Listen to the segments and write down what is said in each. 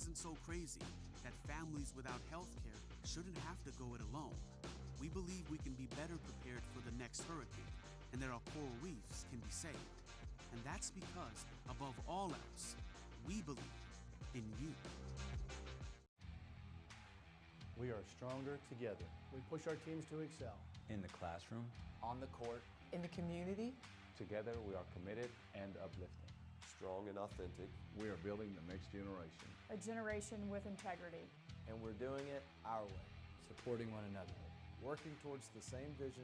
isn't so crazy, that families without health care shouldn't have to go it alone. We believe we can be better prepared for the next hurricane, and that our coral reefs can be saved. And that's because, above all else, we believe in you. We are stronger together. We push our teams to excel. In the classroom, on the court, in the community. together we are committed and uplifting. Strong and authentic. We are building the next generation. A generation with integrity. and we're doing it our way. Supporting one another. Working towards the same vision.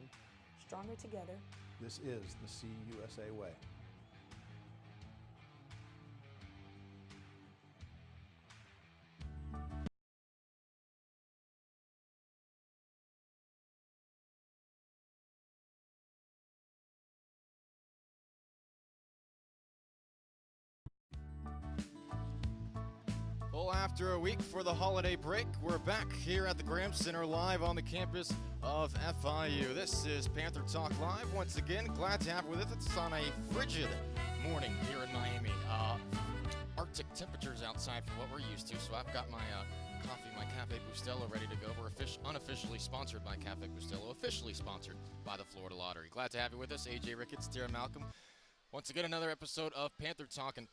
Stronger together. This is the CUSA way. Well, after a week for the holiday break, we're back here at the Graham Center live on the campus of FIU. This is Panther Talk Live. Once again, glad to have you with us. It's on a frigid morning here in Miami. Arctic temperatures outside from what we're used to, so I've got my coffee, my Cafe Bustelo ready to go. We're unofficially sponsored by Cafe Bustelo, officially sponsored by the Florida Lottery. Glad to have you with us, AJ Ricketts, Tara Malcolm. Once again, another episode of Panther Talk, and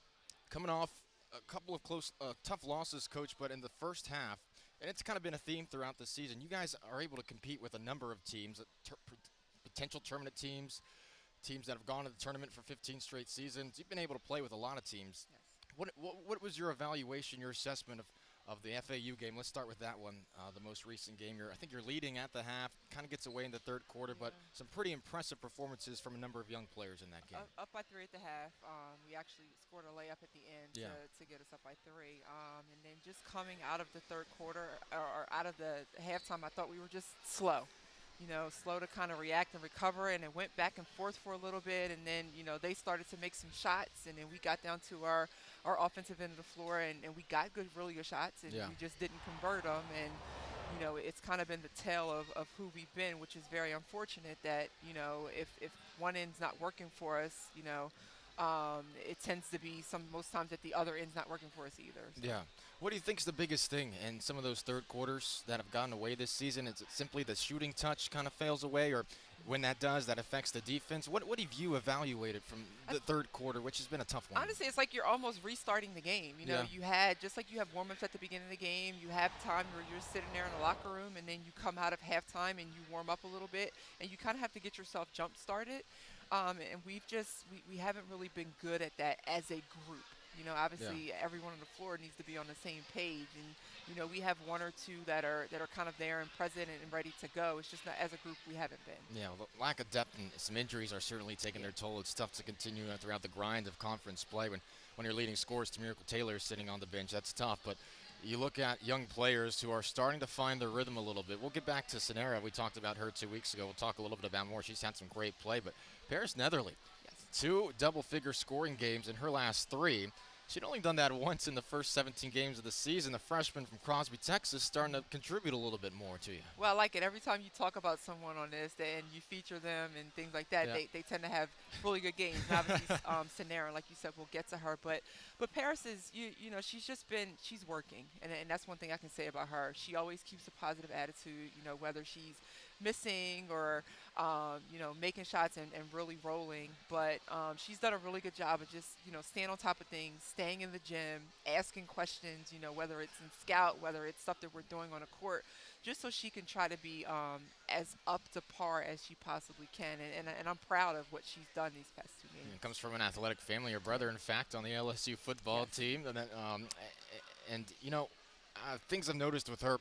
coming off a couple of close, tough losses, Coach, but in the first half, and it's kind of been a theme throughout the season, you guys are able to compete with a number of teams, potential tournament teams that have gone to the tournament for 15 straight seasons. You've been able to play with a lot of teams. Yes. What was your evaluation, your assessment of the FAU game? Let's start with that one, the most recent game. I think you're leading at the half, kind of gets away in the third quarter, but some pretty impressive performances from a number of young players in that game. Up by 3 at the half. We actually scored a layup at the end to get us up by 3. And then just coming out of the third quarter, or out of the halftime, I thought we were just slow. Slow to kind of react and recover, and it went back and forth for a little bit, and then, they started to make some shots, and then we got down to our offensive end of the floor, and we got really good shots, and we just didn't convert them, and, it's kind of been the tale of who we've been, which is very unfortunate that, if one end's not working for us, it tends to be most times that the other end's not working for us either. So. Yeah. What do you think is the biggest thing in some of those third quarters that have gotten away this season? Is it simply the shooting touch kind of fails away, or when that does, that affects the defense? What have you evaluated from the third quarter, which has been a tough one? Honestly, it's like you're almost restarting the game. You had, just like you have warm-ups at the beginning of the game, you have time where you're sitting there in the locker room, and then you come out of halftime and you warm up a little bit, and you kind of have to get yourself jump-started. And we haven't really been good at that as a group. Obviously everyone on the floor needs to be on the same page, and we have one or two that are kind of there and present and ready to go. It's just not, as a group, we haven't been. Yeah, well, the lack of depth and some injuries are certainly taking their toll. It's tough to continue throughout the grind of conference play when your leading scorer is Miracle Taylor sitting on the bench. That's tough, but you look at young players who are starting to find their rhythm a little bit. We'll get back to Sonera. We talked about her 2 weeks ago. We'll talk a little bit about more. She's had some great play, but Paris Netherly, 2 double-figure scoring games in her last 3. She'd only done that once in the first 17 games of the season. The freshman from Crosby, Texas, starting to contribute a little bit more to you. Well, I like it. Every time you talk about someone on this and you feature them and things like that, they tend to have really good games. And obviously, Sonera, like you said, we'll get to her. But Paris is, she's working. And that's one thing I can say about her. She always keeps a positive attitude, whether she's missing or, making shots and really rolling. But she's done a really good job of just, staying on top of things, staying in the gym, asking questions, whether it's in scout, whether it's stuff that we're doing on a court, just so she can try to be as up to par as she possibly can. And I'm proud of what she's done these past 2 games. It comes from an athletic family. Her brother, in fact, on the LSU football team. And things I've noticed with her,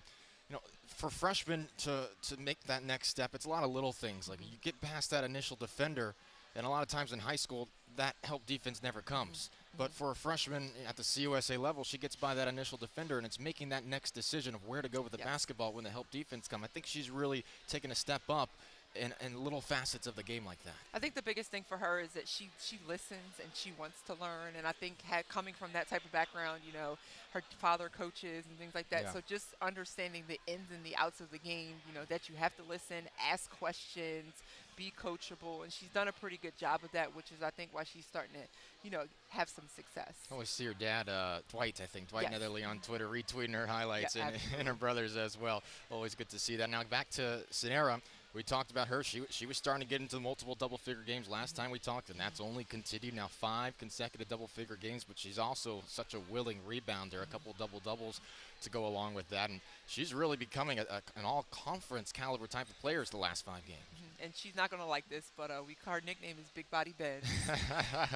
for freshmen to make that next step, it's a lot of little things. Like you get past that initial defender, and a lot of times in high school, that help defense never comes. But for a freshman at the CUSA level, she gets by that initial defender, and it's making that next decision of where to go with the basketball when the help defense come. I think she's really taken a step up in little facets of the game like that? I think the biggest thing for her is that she listens and she wants to learn. And I think coming from that type of background, you know, her father coaches and things like that. Yeah. So just understanding the ins and the outs of the game, you know, that you have to listen, ask questions, be coachable. And she's done a pretty good job of that, which is, I think, why she's starting to, you know, have some success. I always see her dad, Dwight, I think, Dwight Yes. Netherly on Twitter, retweeting her highlights, Yeah, and her brothers as well. Always good to see that. Now back to Sinera. We talked about her. She was starting to get into multiple double-figure games last time we talked, and that's only continued now 5 consecutive double-figure games, but she's also such a willing rebounder, a couple double-doubles to go along with that, and she's really becoming an all-conference caliber type of player the last 5 games. And she's not going to like this, but her nickname is Big Body Benz.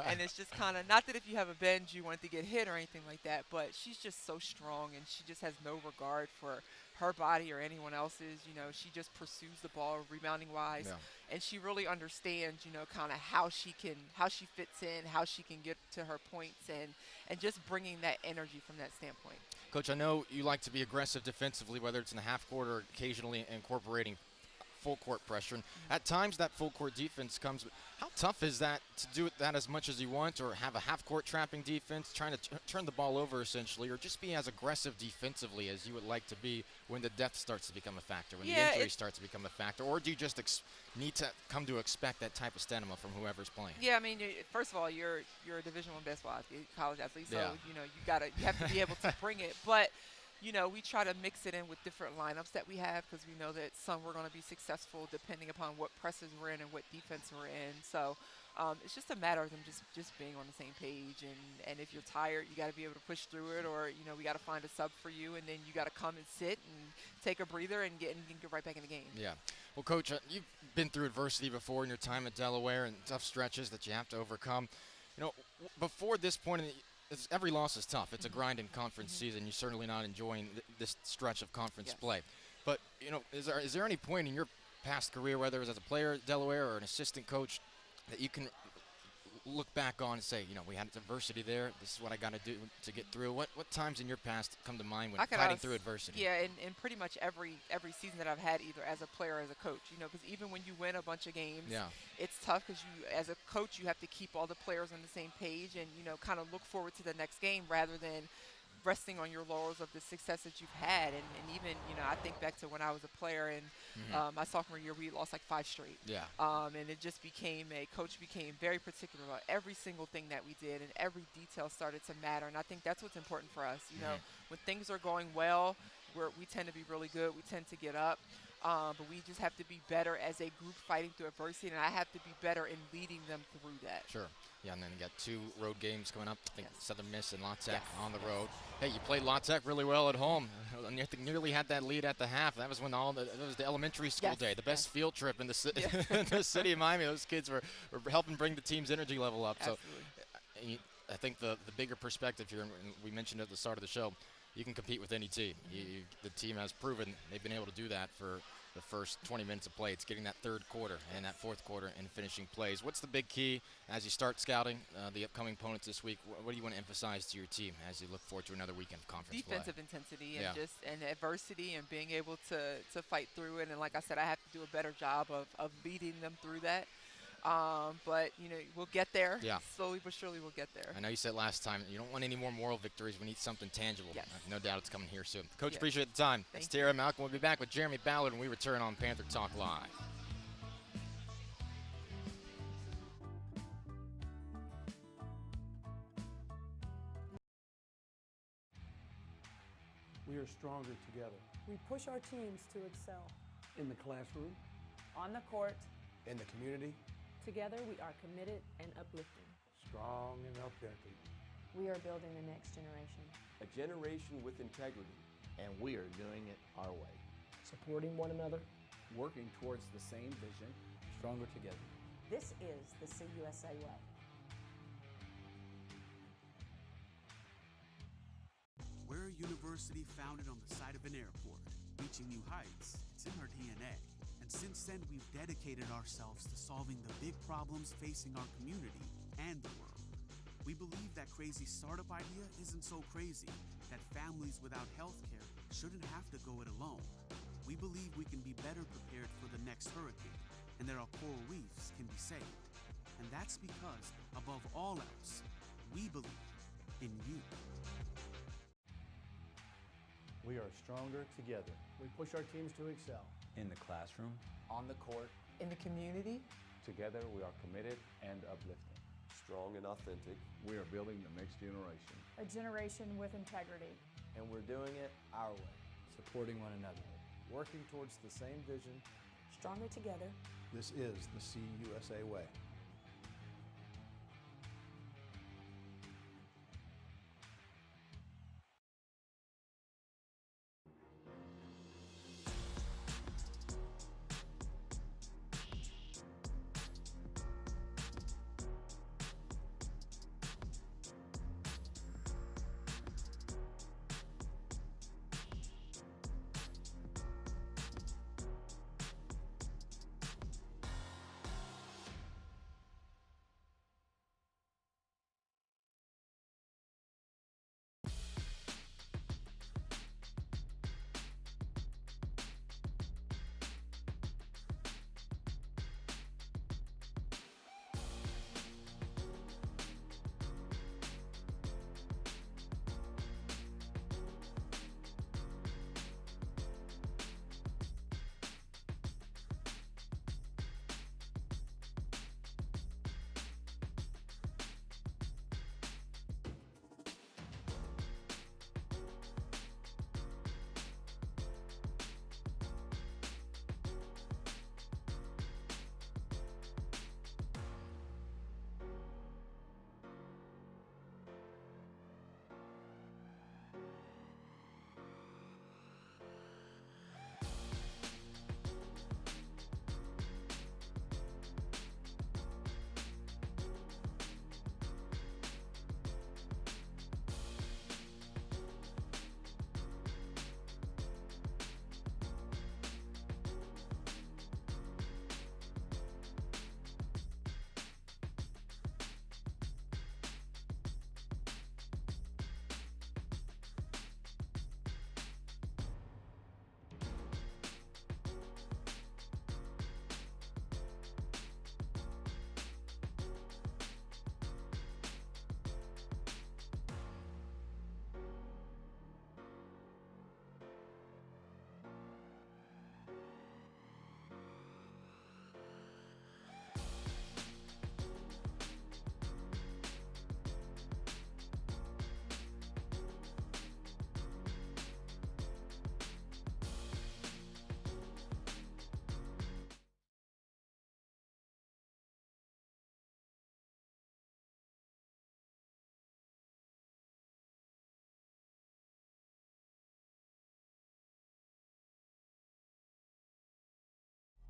And it's just kind of, not that if you have a Benz you want to get hit or anything like that, but she's just so strong, and she just has no regard for her body or anyone else's. You know, she just pursues the ball rebounding-wise. Yeah. And she really understands, you know, kind of how she fits in, how she can get to her points, and just bringing that energy from that standpoint. Coach, I know you like to be aggressive defensively, whether it's in the half court or occasionally incorporating full court pressure. And at times that full court defense comes. How tough is that to do that as much as you want, or have a half court trapping defense, trying to turn the ball over essentially, or just be as aggressive defensively as you would like to be when the depth starts to become a factor, when the injury starts to become a factor, or do you just need to come to expect that type of stamina from whoever's playing? Yeah, I mean, first of all, you're a Division I basketball athlete, college athlete, so Yeah. you know you have to be able to bring it, but. You know, we try to mix it in with different lineups that we have, because we know that some we're going to be successful depending upon what presses we're in and what defense we're in. So it's just a matter of them just being on the same page. And if you're tired, you got to be able to push through it, or, you know, we got to find a sub for you, and then you got to come and sit and take a breather and get right back in the game. Yeah. Well, Coach, you've been through adversity before in your time at Delaware, and tough stretches that you have to overcome. You know, before this point in every loss is tough. It's a grind in conference season. You're certainly not enjoying this stretch of conference play. But, you know, is there any point in your past career, whether it was as a player at Delaware or an assistant coach, that you can look back on and say, you know, we had adversity there. This is what I got to do to get through. What times in your past come to mind when fighting through adversity? Yeah, and pretty much every season that I've had, either as a player or as a coach. You know, because even when you win a bunch of games, it's tough, because you, as a coach, you have to keep all the players on the same page and, you know, kind of look forward to the next game rather than resting on your laurels of the success that you've had. And even, you know, I think back to when I was a player and my sophomore year, we lost like 5 straight. Yeah. And it just coach became very particular about every single thing that we did, and every detail started to matter. And I think that's what's important for us. You know, when things are going well, we tend to be really good. We tend to get up. But we just have to be better as a group fighting through adversity, and I have to be better in leading them through that. Sure. Yeah, and then you got 2 road games coming up. I think Southern Miss and La Tech on the road. Hey, you played La Tech really well at home. And you nearly had that lead at the half. That was when that was the elementary school day, the best field trip in the city of Miami. Those kids were helping bring the team's energy level up. Absolutely. So I think the bigger perspective here, and we mentioned at the start of the show, you can compete with any team. The team has proven they've been able to do that for the first 20 minutes of play. It's getting that third quarter and that fourth quarter and finishing plays. What's the big key as you start scouting the upcoming opponents this week? What do you want to emphasize to your team as you look forward to another weekend of conference play? Defensive intensity and adversity, and being able to fight through it. And like I said, I have to do a better job of leading them through that. But, you know, we'll get there. Yeah. Slowly but surely we'll get there. I know you said last time you don't want any more moral victories. We need something tangible. Yes. No doubt it's coming here soon. Coach, appreciate the time. Thank It's Tara Malcolm. We'll be back with Jeremy Ballard when we return on Panther Talk Live. We are stronger together. We push our teams to excel. In the classroom, On the court, in the community, together we are committed and uplifting. strong and uplifting. We are building the next generation. A generation with integrity. And we are doing it our way. Supporting one another. Working towards the same vision, stronger together. This is the CUSA way. We're a university founded on the site of an airport, reaching new heights. It's in our DNA. And since then, we've dedicated ourselves to solving the big problems facing our community and the world. We believe that crazy startup idea isn't so crazy, that families without health care shouldn't have to go it alone. We believe we can be better prepared for the next hurricane, and there are coral reefs can be saved. And that's because, above all else, we believe in you. We are stronger together. We push our teams to excel. In the classroom, on the court, In the community, together we are committed and uplifting. Strong and authentic. We are building the next generation. A generation with integrity. And we're doing it our way. Supporting one another. Working towards the same vision. Stronger together. This is the CUSA way.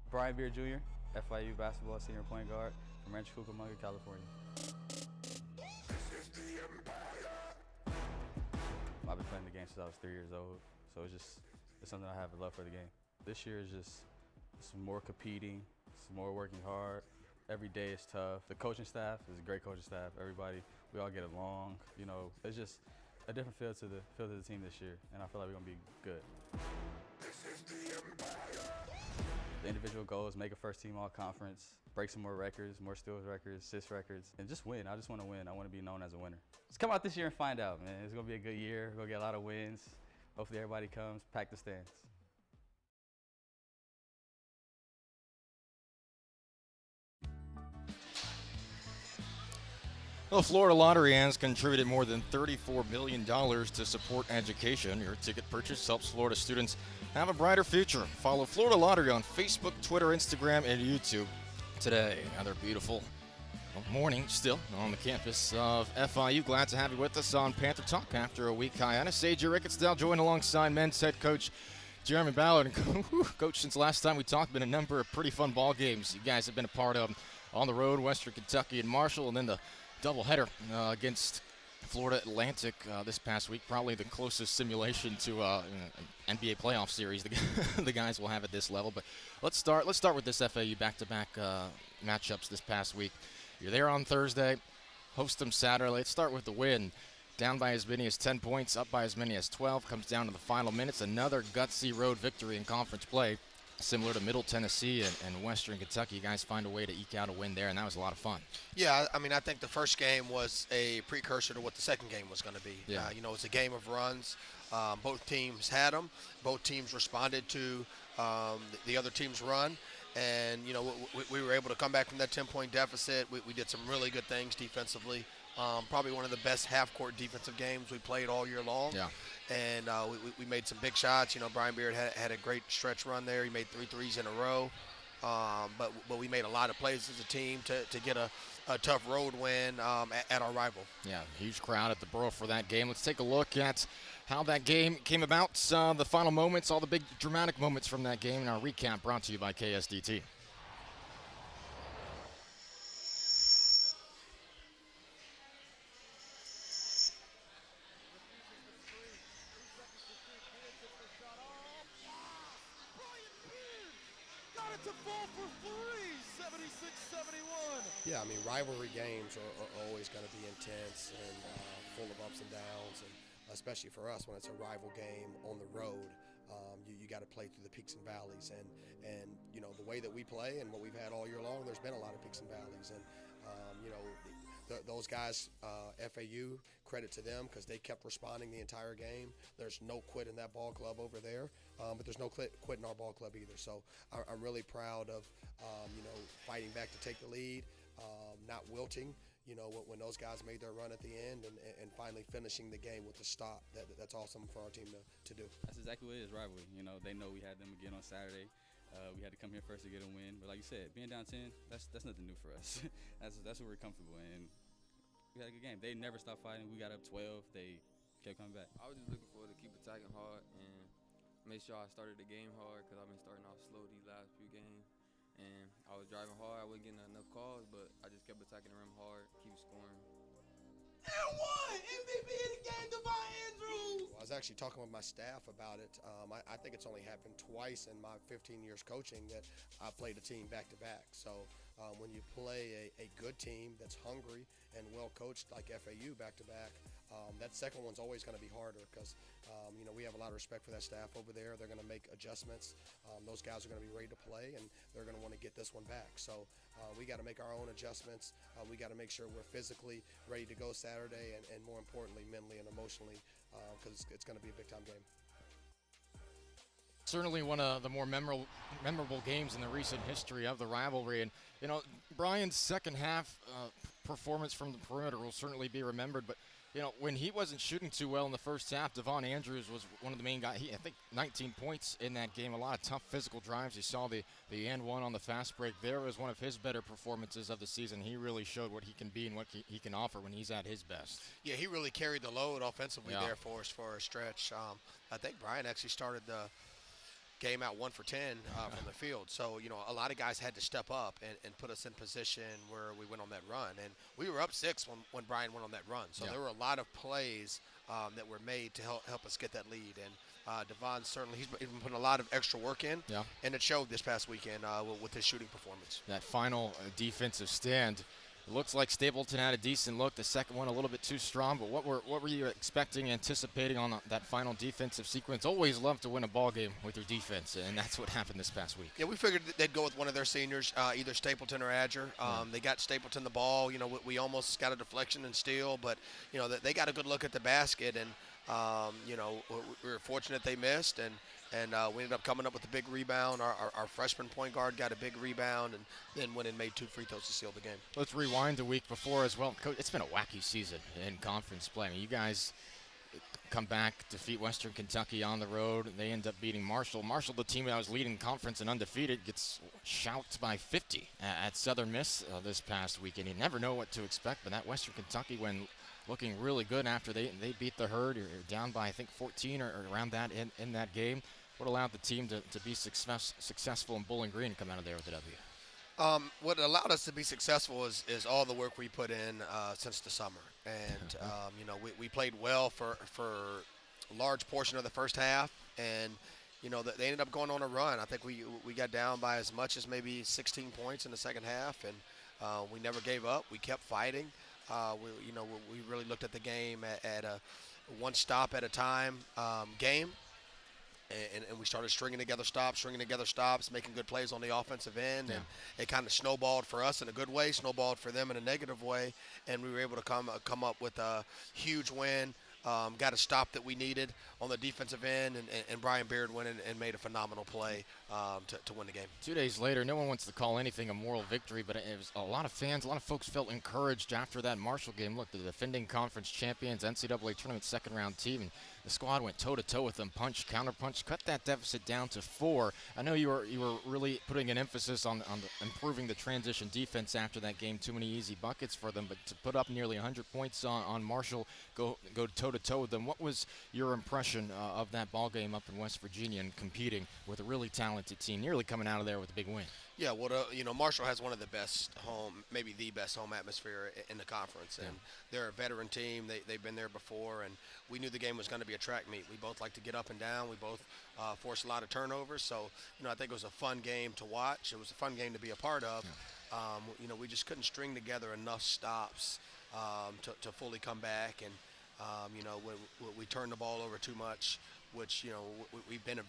Brian Beer Jr., FIU basketball senior point guard from Rancho Cucamonga, California. I've been playing the game since I was 3 years old, so it's something I have a love for the game. This year is just some more competing, some more working hard. Every day is tough. The coaching staff is a great coaching staff. Everybody, we all get along. You know, it's just a different feel to the team this year, and I feel like we're gonna be good. The individual goals: make a first team all conference, break some more records, more steals records, assists records, and just win. I just want to win. I want to be known as a winner. Let's come out this year and find out, man. It's gonna be a good year. We're gonna get a lot of wins. Hopefully everybody comes, pack the stands. Well, Florida Lottery has contributed more than $34 million to support education. Your ticket purchase helps Florida students have a brighter future. Follow Florida Lottery on Facebook, Twitter, Instagram, and YouTube today. Another beautiful morning still on the campus of FIU. Glad to have you with us on Panther Talk after a week hiatus. AJ Rickettsdale joined alongside men's head coach Jeremy Ballard. And Coach, since last time we talked, been a number of pretty fun ball games you guys have been a part of on the road, Western Kentucky and Marshall, and then the doubleheader against Florida Atlantic this past week. Probably the closest simulation to an NBA playoff series the guys will have at this level. But let's start with this FAU back-to-back matchups this past week. You're there on Thursday, host them Saturday. Let's start with the win. Down by as many as 10 points, up by as many as 12. Comes down to the final minutes. Another gutsy road victory in conference play. similar to Middle Tennessee and Western Kentucky. You guys find a way to eke out a win there, and that was a lot of fun. Yeah, I mean, I think the first game was a precursor to what the second game was going to be. Yeah. It's a game of runs. Both teams had them. Both teams responded to the other team's run. And, we were able to come back from that 10-point deficit. We did some really good things defensively. Probably one of the best half-court defensive games we played all year long. Yeah. And we made some big shots. Brian Beard had a great stretch run there. He made 3 threes in a row. But we made a lot of plays as a team to get a tough road win at our rival. Yeah, huge crowd at the Borough for that game. Let's take a look at how that game came about, the final moments, all the big dramatic moments from that game, and our recap brought to you by KSDT. Yeah, I mean, rivalry games are always going to be intense and full of ups and downs, and especially for us when it's a rival game on the road. You got to play through the peaks and valleys, and the way that we play and what we've had all year long, there's been a lot of peaks and valleys, and those guys, FAU, credit to them because they kept responding the entire game. There's no quit in that ball club over there, but there's no quit in our ball club either. So I'm really proud of fighting back to take the lead, not wilting. When those guys made their run at the end and finally finishing the game with a stop, that's awesome for our team to do. That's exactly what it is, rivalry. They know we had them again on Saturday. We had to come here first to get a win. But like you said, being down 10, that's nothing new for us. that's what we're comfortable in. We had a good game. They never stopped fighting. We got up 12. They kept coming back. I was just looking forward to keep attacking hard and make sure I started the game hard because I've been starting off slow these last few games. And I was driving hard. I wasn't getting enough calls, but I just kept attacking the rim hard, keep scoring. And one MVP of the game, Devon Andrews. I was actually talking with my staff about it. I think it's only happened twice in my 15 years coaching that I played a team back-to-back. So when you play a good team that's hungry and well-coached like FAU back-to-back, that second one's always going to be harder because, we have a lot of respect for that staff over there. They're going to make adjustments. Those guys are going to be ready to play, and they're going to want to get this one back. So we got to make our own adjustments. We got to make sure we're physically ready to go Saturday and more importantly, mentally and emotionally, because it's going to be a big-time game. Certainly one of the more memorable games in the recent history of the rivalry. And, Brian's second half performance from the perimeter will certainly be remembered. But, when he wasn't shooting too well in the first half, Devon Andrews was one of the main guys. I think 19 points in that game, a lot of tough physical drives. You saw the and one on the fast break. There was one of his better performances of the season. He really showed what he can be and what he can offer when he's at his best. Yeah, he really carried the load offensively there for us for a stretch. I think Brian actually started the game out 1 for 10 from the field. So, a lot of guys had to step up and put us in position where we went on that run. And we were up 6 when Brian went on that run. So there were a lot of plays that were made to help us get that lead. And Devon certainly, he's been putting a lot of extra work in. Yeah. And it showed this past weekend with his shooting performance. That final defensive stand. It looks like Stapleton had a decent look. The second one a little bit too strong, but what were you expecting, anticipating on that final defensive sequence? Always love to win a ball game with your defense, and that's what happened this past week. Yeah, we figured they'd go with one of their seniors, either Stapleton or Adger. They got Stapleton the ball. We almost got a deflection and steal, but they got a good look at the basket, and we were fortunate they missed, and we ended up coming up with a big rebound. Our freshman point guard got a big rebound and then went and made 2 free throws to seal the game. Let's rewind a week before as well. Coach, it's been a wacky season in conference play. I mean, you guys come back, defeat Western Kentucky on the road. They end up beating Marshall. Marshall, the team that was leading conference and undefeated, gets shouted by 50 at Southern Miss this past weekend. You never know what to expect, but that Western Kentucky when looking really good after they beat the Herd. You're down by, I think, 14 or around that in that game. What allowed the team to be successful in Bowling Green and come out of there with a W? What allowed us to be successful is all the work we put in since the summer. And, we played well for a large portion of the first half. And, they ended up going on a run. I think we got down by as much as maybe 16 points in the second half. And we never gave up. We kept fighting. We really looked at the game at a one stop at a time game. and we started stringing together stops, making good plays on the offensive end, and it kind of snowballed for us in a good way, snowballed for them in a negative way, and we were able to come up with a huge win. Got a stop that we needed on the defensive end, and Brian Beard went in and made a phenomenal play to win the game. 2 days later, no one wants to call anything a moral victory, but it was a lot of fans, a lot of folks felt encouraged after that Marshall game. Look, the defending conference champions, NCAA tournament second-round team, and the squad went toe-to-toe with them, punched, counterpunched, cut that deficit down to 4. I know you were really putting an emphasis on improving the transition defense after that game. Too many easy buckets for them, but to put up nearly 100 points on Marshall, go toe-to-toe with them. What was your impression of that ball game up in West Virginia and competing with a really talented team, nearly coming out of there with a big win? Yeah, well, Marshall has one of the best maybe the best home atmosphere in the conference, and they're a veteran team. They've been there before, and we knew the game was going to be a track meet. We both like to get up and down. We both force a lot of turnovers, so I think it was a fun game to watch. It was a fun game to be a part of. Yeah. We just couldn't string together enough stops to fully come back, and when we turned the ball over too much, which we've been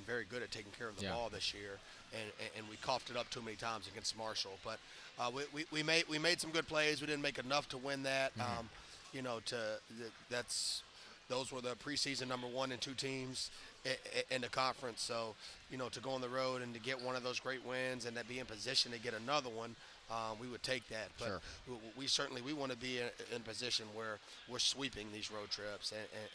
very good at taking care of the ball this year, and we coughed it up too many times against Marshall. But we made some good plays. We didn't make enough to win that. Those were the preseason number 1 and 2 teams in the conference. So to go on the road and to get one of those great wins and to be in position to get another one, we would take that. But we want to be in position where we're sweeping these road trips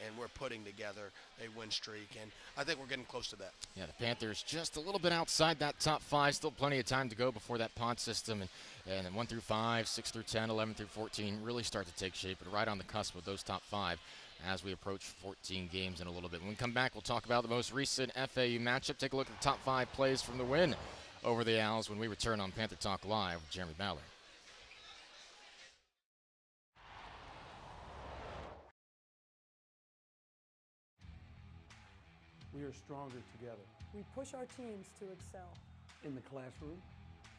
and we're putting together a win streak, and I think we're getting close to that. Yeah, the Panthers just a little bit outside that top 5. Still plenty of time to go before that PONT system and 1 through 5, 6 through 10, 11 through 14 really start to take shape, but right on the cusp with those top 5 as we approach 14 games in a little bit. When we come back, we'll talk about the most recent FAU matchup. Take a look at the top 5 plays from the win over the Owls when we return on Panther Talk Live with Jeremy Ballard. We are stronger together. We push our teams to excel. In the classroom.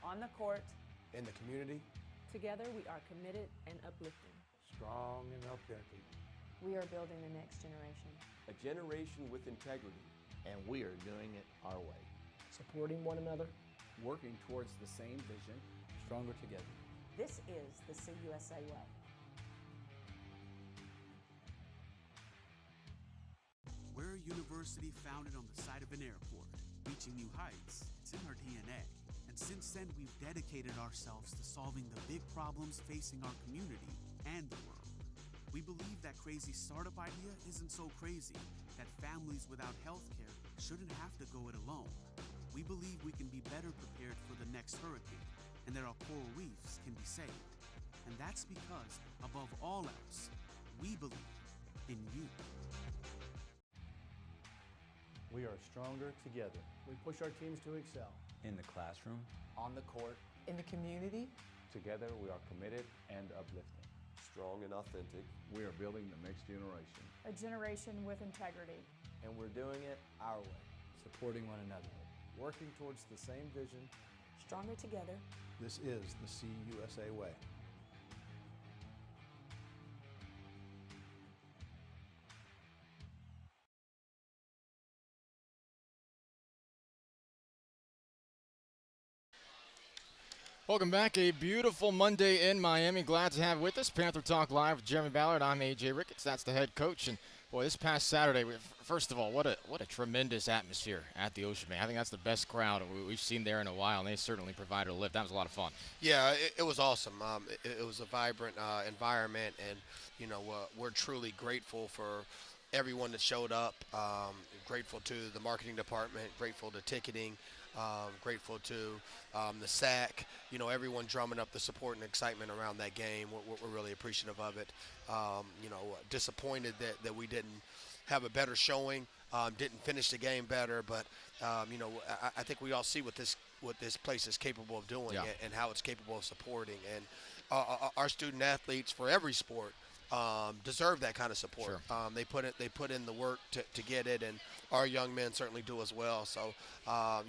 On the court. In the community. Together we are committed and uplifting. Strong and uplifting. We are building the next generation. A generation with integrity. And we are doing it our way. Supporting one another. Working towards the same vision. Stronger together. This is the CUSA way. We're a university founded on the site of an airport, reaching new heights. It's in our DNA. And since then, we've dedicated ourselves to solving the big problems facing our community and the world. We believe that crazy startup idea isn't so crazy, that families without health care shouldn't have to go it alone. We believe we can be better prepared for the next hurricane, and that our coral reefs can be saved. And that's because, above all else, we believe in you. We are stronger together. We push our teams to excel. In the classroom. On the court. In the community. Together we are committed and uplifting. Strong and authentic. We are building the next generation. A generation with integrity. And we're doing it our way. Supporting one another. Working towards the same vision. Stronger together. This is the CUSA way. Welcome back. A beautiful Monday in Miami. Glad to have with us Panther Talk Live with Jeremy Ballard. I'm AJ Ricketts. That's the head coach. And boy, this past Saturday, first of all, what a tremendous atmosphere at the Ocean Bay. I think that's the best crowd we've seen there in a while, and they certainly provided a lift. That was a lot of fun. Yeah, it was awesome. It was a vibrant environment, and we're truly grateful for everyone that showed up. Grateful to the marketing department. Grateful to ticketing. Grateful to the SAC, everyone drumming up the support and excitement around that game. We're really appreciative of it. Disappointed that we didn't have a better showing, didn't finish the game better, but I think we all see what this place is capable of doing and how it's capable of supporting. And our student athletes for every sport deserve that kind of support. Sure. They put in the work to get it, and our young men certainly do as well. So, I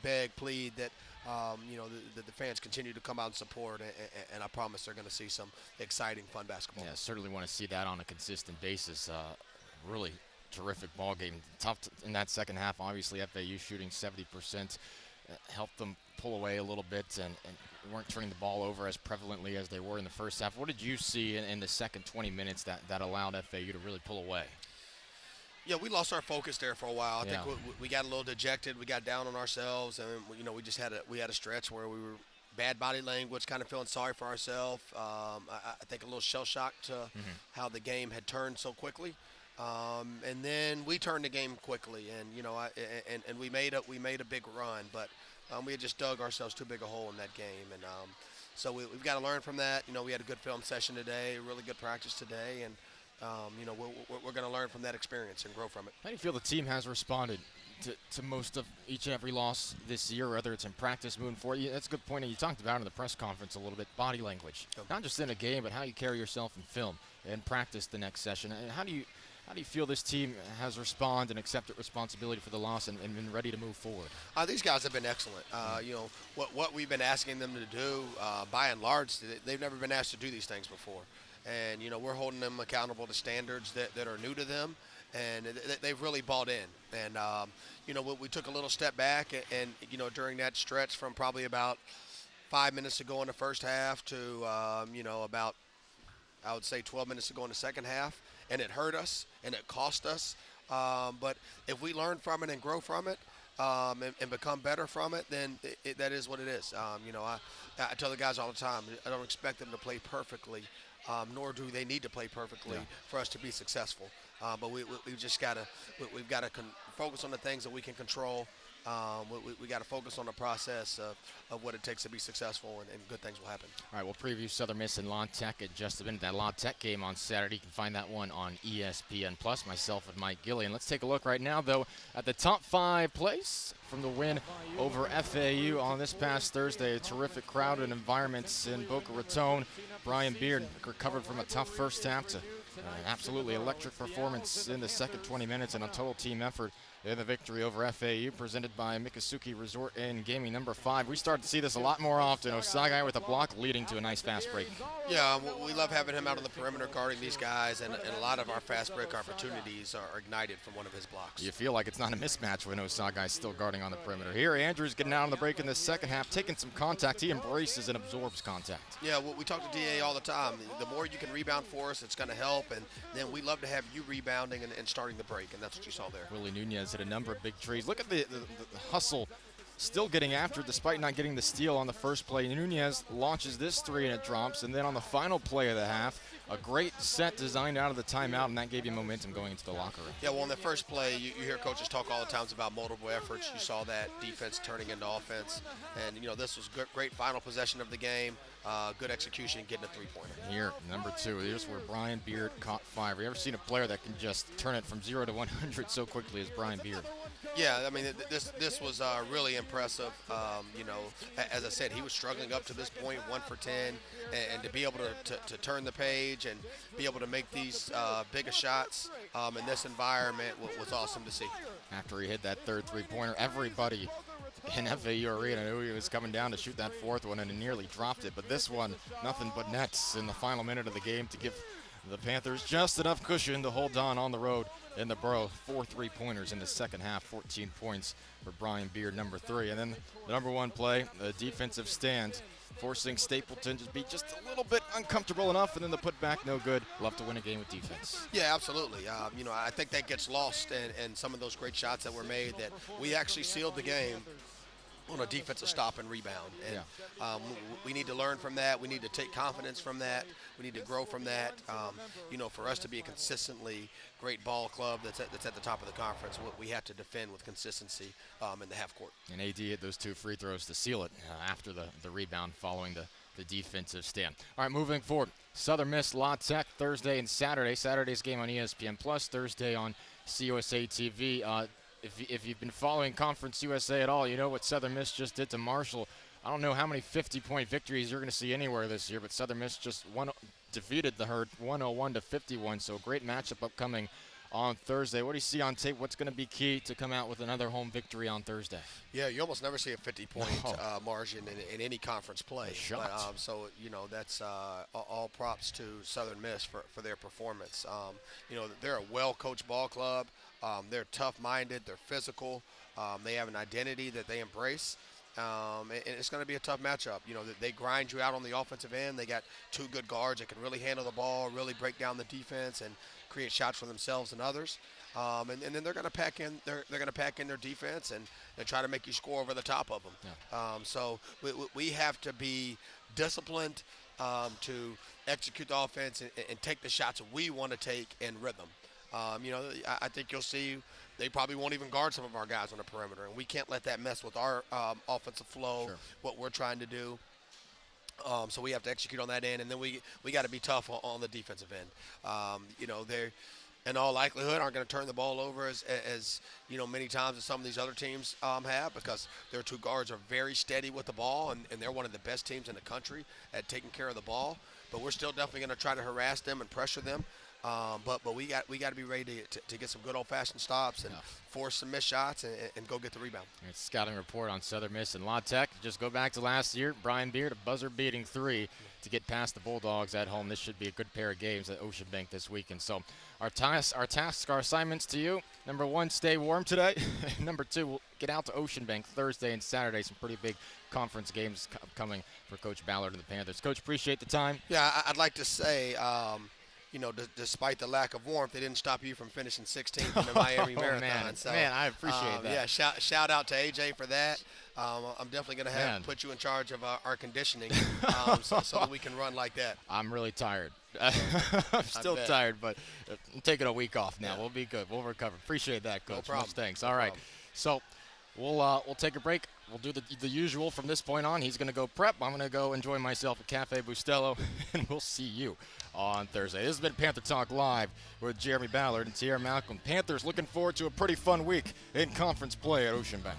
beg, plead that the fans continue to come out and support, and I promise they're going to see some exciting, fun basketball. Yeah, certainly want to see that on a consistent basis. Really terrific ball game. Tough in that second half. Obviously, FAU shooting 70% helped them pull away a little bit and weren't turning the ball over as prevalently as they were in the first half. What did you see in the second 20 minutes that allowed FAU to really pull away? Yeah, we lost our focus there for a while. I think we got a little dejected. We got down on ourselves, and we just had a stretch where we were bad body language, kind of feeling sorry for ourselves. I think a little shell shock to how the game had turned so quickly. And then we turned the game quickly, and we made a big run, but we had just dug ourselves too big a hole in that game, and so we've got to learn from that. We had a good film session today, really good practice today, and we're going to learn from that experience and grow from it. How do you feel the team has responded to most of each and every loss this year, whether it's in practice moving forward? That's a good point, and you talked about in the press conference a little bit, body language. Not just in a game, but how you carry yourself in film and practice the next session. And how do you feel this team has responded and accepted responsibility for the loss and been ready to move forward? These guys have been excellent. What we've been asking them to do, by and large, they've never been asked to do these things before. And, we're holding them accountable to standards that are new to them, and they've really bought in. And, we took a little step back, and during that stretch from probably about 5 minutes to go in the first half to, about, I would say, 12 minutes to go in the second half, and it hurt us, and it cost us. But if we learn from it and grow from it, and become better from it, then that is what it is. I tell the guys all the time, I don't expect them to play perfectly, nor do they need to play perfectly for us to be successful. But we've just got to focus on the things that we can control. We got to focus on the process of what it takes to be successful, and good things will happen. All right, we'll preview Southern Miss and La Tech in just a minute. That La Tech game on Saturday, you can find that one on ESPN+, myself and Mike Gillian. Let's take a look right now, though, at the top 5 place from the win over FAU on this past Thursday. A terrific crowd and environments in Boca Raton. Brian Beard recovered from a tough first half to an absolutely electric performance in the second 20 minutes and a total team effort in the victory over FAU, presented by Miccosukee Resort and Gaming number 5. We started to see this a lot more often. Osagai with a block leading to a nice fast break. Yeah, we love having him out on the perimeter guarding these guys, and a lot of our fast break opportunities are ignited from one of his blocks. You feel like it's not a mismatch when Osagai's still guarding on the perimeter. Here, Andrews getting out on the break in the second half, taking some contact. He embraces and absorbs contact. Yeah, we talk to DA all the time. The more you can rebound for us, it's going to help, and then we love to have you rebounding and starting the break, and that's what you saw there. Willie Nunez hit a number of big trees. Look at the hustle, still getting after it despite not getting the steal on the first play. Nunez launches this three and it drops, and then on the final play of the half, a great set designed out of the timeout, and that gave you momentum going into the locker room. Yeah, well, in the first play, you hear coaches talk all the times about multiple efforts. You saw that defense turning into offense, and this was great final possession of the game. Good execution, getting a three-pointer. Here, number 2. Here's where Brian Beard caught 5. Have you ever seen a player that can just turn it from 0 to 100 so quickly as Brian Beard? Yeah, I mean, this was really impressive. As I said, he was struggling up to this point, 1 for 10, and to be able to turn the page and be able to make these bigger shots in this environment was awesome to see. After he hit that third three-pointer, everybody in FAU Arena knew he was coming down to shoot that fourth one, and he nearly dropped it. But this one, nothing but nets in the final minute of the game to give the Panthers just enough cushion to hold on the road in the Borough. 4 3-pointers in the second half, 14 points for Brian Beard, number 3. And then the number 1 play, the defensive stand, forcing Stapleton to be just a little bit uncomfortable enough, and then the putback no good. Love to win a game with defense. Yeah, absolutely. I think that gets lost in some of those great shots that were made, that we actually sealed the game on a defensive stop and rebound. And we need to learn from that. We need to take confidence from that. We need to grow from that. For us to be a consistently great ball club that's at the top of the conference, we have to defend with consistency in the half court. And AD hit those 2 free throws to seal it after the rebound following the defensive stand. All right, moving forward. Southern Miss, La Tech, Thursday and Saturday. Saturday's game on ESPN+, Thursday on CUSA TV. If you've been following Conference USA at all, you know what Southern Miss just did to Marshall. I don't know how many 50-point victories you're going to see anywhere this year, but Southern Miss just defeated the Herd 101-51, so great matchup upcoming on Thursday. What do you see on tape? What's going to be key to come out with another home victory on Thursday? Yeah, you almost never see a 50-point margin in any conference play. But, so, that's all props to Southern Miss for their performance. They're a well-coached ball club. They're tough-minded. They're physical. They have an identity that they embrace. And it's going to be a tough matchup. They grind you out on the offensive end. They got two good guards that can really handle the ball, really break down the defense, and create shots for themselves and others. And then they're going to pack in. They're going to pack in their defense and try to make you score over the top of them. Yeah. So we have to be disciplined to execute the offense and take the shots that we want to take in rhythm. I think you'll see. They probably won't even guard some of our guys on the perimeter, and we can't let that mess with our offensive flow, what we're trying to do. So we have to execute on that end, and then we got to be tough on the defensive end. They're in all likelihood aren't going to turn the ball over as many times as some of these other teams have, because their two guards are very steady with the ball, and they're one of the best teams in the country at taking care of the ball. But we're still definitely going to try to harass them and pressure them. But we got to be ready to get some good old-fashioned stops and force some missed shots and go get the rebound. It's scouting report on Southern Miss and La Tech. Just go back to last year. Brian Beard, a buzzer-beating 3 to get past the Bulldogs at home. This should be a good pair of games at Ocean Bank this weekend. So our tasks, our assignments to you: number 1, stay warm today. Number 2, we'll get out to Ocean Bank Thursday and Saturday. Some pretty big conference games coming for Coach Ballard and the Panthers. Coach, appreciate the time. Yeah, I'd like to say, despite the lack of warmth, it didn't stop you from finishing 16th in the Miami Marathon. Man, I appreciate that. Yeah, shout out to AJ for that. I'm definitely going to put you in charge of our conditioning so that we can run like that. I'm really tired. I'm still tired, but I'm taking a week off now. Yeah. We'll be good. We'll recover. Appreciate that, Coach. No problem. Much thanks. All right. So we'll take a break. We'll do the usual from this point on. He's going to go prep. I'm going to go enjoy myself at Cafe Bustelo, and we'll see you on Thursday. This has been Panther Talk Live with Jeremy Ballard and Tierra Malcolm. Panthers looking forward to a pretty fun week in conference play at Ocean Bank.